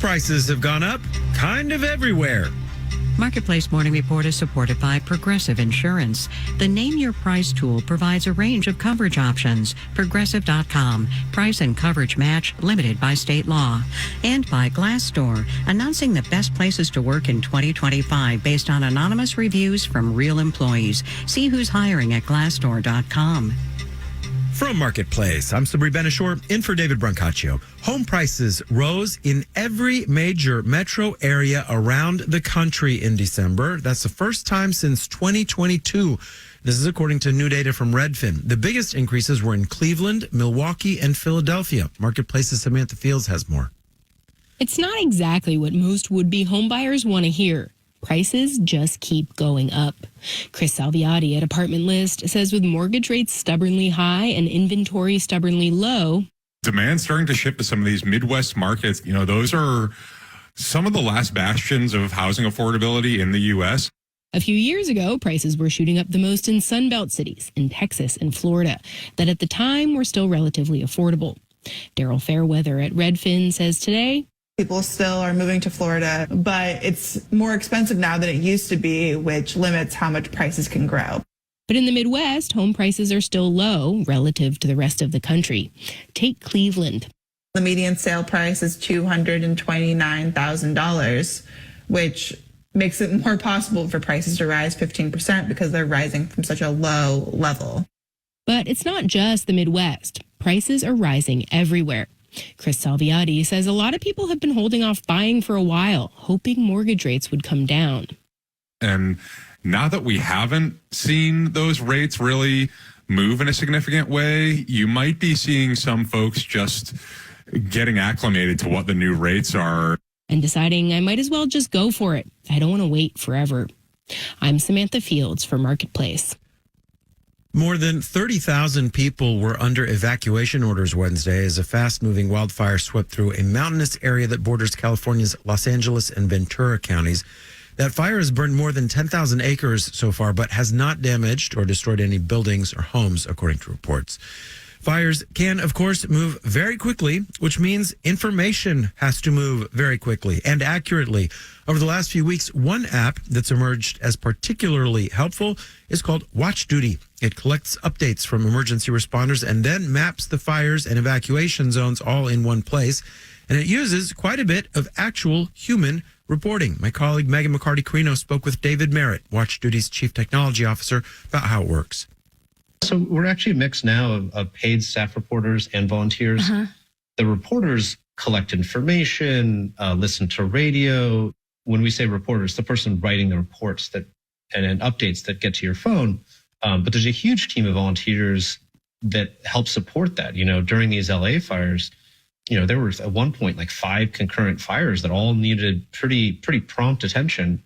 prices have gone up kind of everywhere. Marketplace Morning Report is supported by Progressive Insurance. The Name Your Price tool provides a range of coverage options. Progressive.com. Price and coverage match limited by state law. And by Glassdoor, announcing the best places to work in 2025 based on anonymous reviews from real employees. See who's hiring at Glassdoor.com. From Marketplace, I'm Sabri Benishore, in for David Brancaccio. Home prices rose in every major metro area around the country in December. That's the first time since 2022. This is according to new data from Redfin. The biggest increases were in Cleveland, Milwaukee, and Philadelphia. Marketplace's Samantha Fields has more. It's not exactly what most would-be homebuyers want to hear. Prices just keep going up. Chris Salviati at Apartment List says with mortgage rates stubbornly high and inventory stubbornly low, demand starting to shift to some of these Midwest markets. You know, those are some of the last bastions of housing affordability in the U.S. A few years ago, prices were shooting up the most in Sunbelt cities, in Texas and Florida, that at the time were still relatively affordable. Daryl Fairweather at Redfin says today, people still are moving to Florida, but it's more expensive now than it used to be, which limits how much prices can grow. But in the Midwest, home prices are still low relative to the rest of the country. Take Cleveland. The median sale price is $229,000, which makes it more possible for prices to rise 15% because they're rising from such a low level. But it's not just the Midwest. Prices are rising everywhere. Chris Salviati says a lot of people have been holding off buying for a while, hoping mortgage rates would come down. And now that we haven't seen those rates really move in a significant way, you might be seeing some folks just getting acclimated to what the new rates are. And deciding I might as well just go for it. I don't want to wait forever. I'm Samantha Fields for Marketplace. More than 30,000 people were under evacuation orders Wednesday as a fast-moving wildfire swept through a mountainous area that borders California's Los Angeles and Ventura counties. That fire has burned more than 10,000 acres so far, but has not damaged or destroyed any buildings or homes, according to reports. Fires can, of course, move very quickly, which means information has to move very quickly and accurately. Over the last few weeks, one app that's emerged as particularly helpful is called Watch Duty. It collects updates from emergency responders and then maps the fires and evacuation zones all in one place. And it uses quite a bit of actual human reporting. My colleague Megan McCarty-Carino spoke with David Merritt, Watch Duty's chief technology officer, about how it works. So we're actually a mix now of paid staff reporters and volunteers. The reporters collect information, listen to radio. When we say reporters, the person writing the reports that and updates that get to your phone. But there's a huge team of volunteers that help support that. You know, during these LA fires, you know, there was at one point like 5 concurrent fires that all needed pretty prompt attention.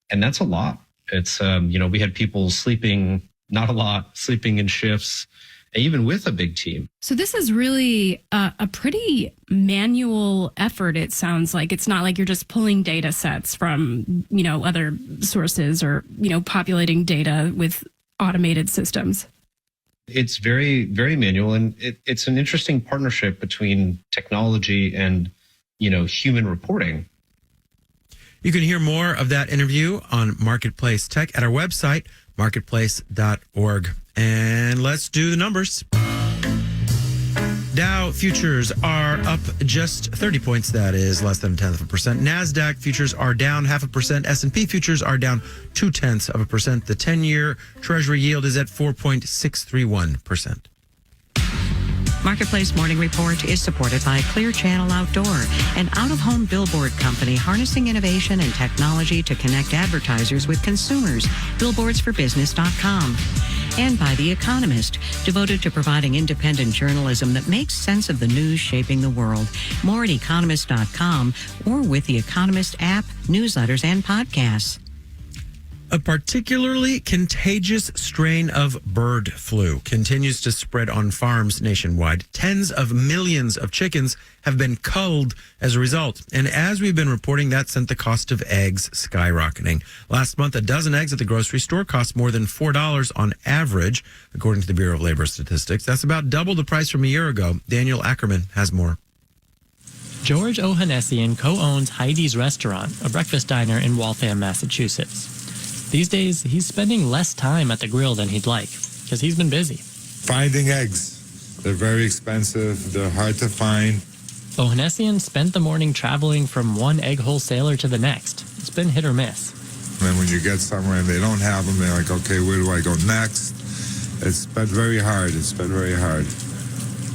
And that's a lot. It's, you know, we had people sleeping not a lot, sleeping in shifts, even with a big team. So this is really a pretty manual effort, it sounds like. It's not like you're just pulling data sets from, you know, other sources or, you know, populating data with automated systems. It's very, very manual. And it's an interesting partnership between technology and, you know, human reporting. You can hear more of that interview on Marketplace Tech at our website, marketplace.org. And let's do the numbers. Dow futures are up just 30 points. That is less than 0.1%. NASDAQ futures are down 0.5%. S&P futures are down 0.2%. The 10-year Treasury yield is at 4.631%. Marketplace Morning Report is supported by Clear Channel Outdoor, an out-of-home billboard company harnessing innovation and technology to connect advertisers with consumers. Billboardsforbusiness.com. And by The Economist, devoted to providing independent journalism that makes sense of the news shaping the world. More at economist.com or with The Economist app, newsletters, and podcasts. A particularly contagious strain of bird flu continues to spread on farms nationwide. Tens of millions of chickens have been culled as a result. And as we've been reporting, that sent the cost of eggs skyrocketing. Last month, a dozen eggs at the grocery store cost more than $4 on average, according to the Bureau of Labor Statistics. That's about double the price from a year ago. Daniel Ackerman has more. George Ohanessian co-owns Heidi's Restaurant, a breakfast diner in Waltham, Massachusetts. These days, he's spending less time at the grill than he'd like, because he's been busy. Finding eggs. They're very expensive. They're hard to find. Ohanessian spent the morning traveling from one egg wholesaler to the next. It's been hit or miss. And then when you get somewhere and they don't have them, they're like, okay, where do I go next? It's been very hard. It's been very hard.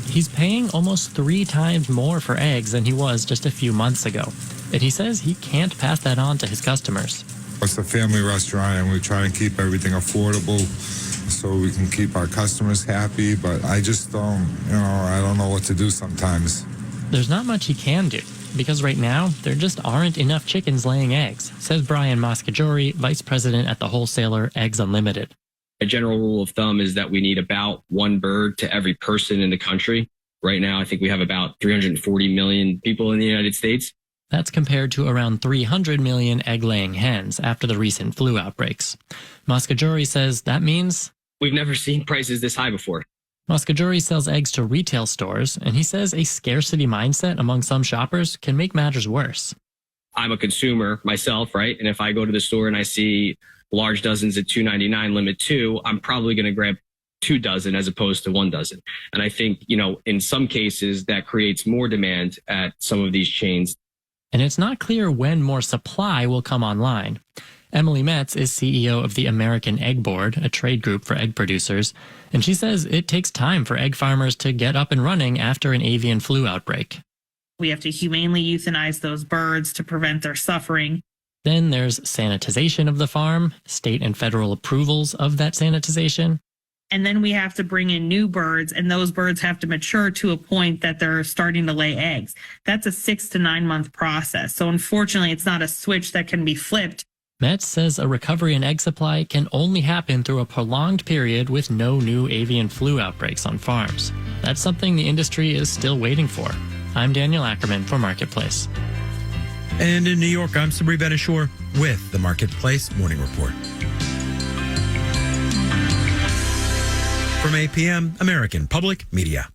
He's paying almost 3 times more for eggs than he was just a few months ago. And he says he can't pass that on to his customers. It's a family restaurant, and we try and keep everything affordable so we can keep our customers happy. But I just don't, I don't know what to do sometimes. There's not much he can do, because right now, there just aren't enough chickens laying eggs, says Brian Moscaggiore, vice president at the wholesaler Eggs Unlimited. A general rule of thumb is that we need about 1 bird to every person in the country. Right now, I think we have about 340 million people in the United States. That's compared to around 300 million egg-laying hens after the recent flu outbreaks. Moscaggiore says that means we've never seen prices this high before. Moscaggiore sells eggs to retail stores, and he says a scarcity mindset among some shoppers can make matters worse. I'm a consumer myself, right? And if I go to the store and I see large dozens at $2.99, limit 2, I'm probably going to grab 2 dozen as opposed to 1 dozen. And I think, in some cases that creates more demand at some of these chains. And it's not clear when more supply will come online. Emily Metz is CEO of the American Egg Board, a trade group for egg producers, and she says it takes time for egg farmers to get up and running after an avian flu outbreak. We have to humanely euthanize those birds to prevent their suffering. Then there's sanitization of the farm, state and federal approvals of that sanitization. And then we have to bring in new birds, and those birds have to mature to a point that they're starting to lay eggs. That's a 6 to 9 month process. So unfortunately, it's not a switch that can be flipped. Metz says a recovery in egg supply can only happen through a prolonged period with no new avian flu outbreaks on farms. That's something the industry is still waiting for. I'm Daniel Ackerman for Marketplace. And in New York, I'm Sabri Benishore with the Marketplace Morning Report. From APM, American Public Media.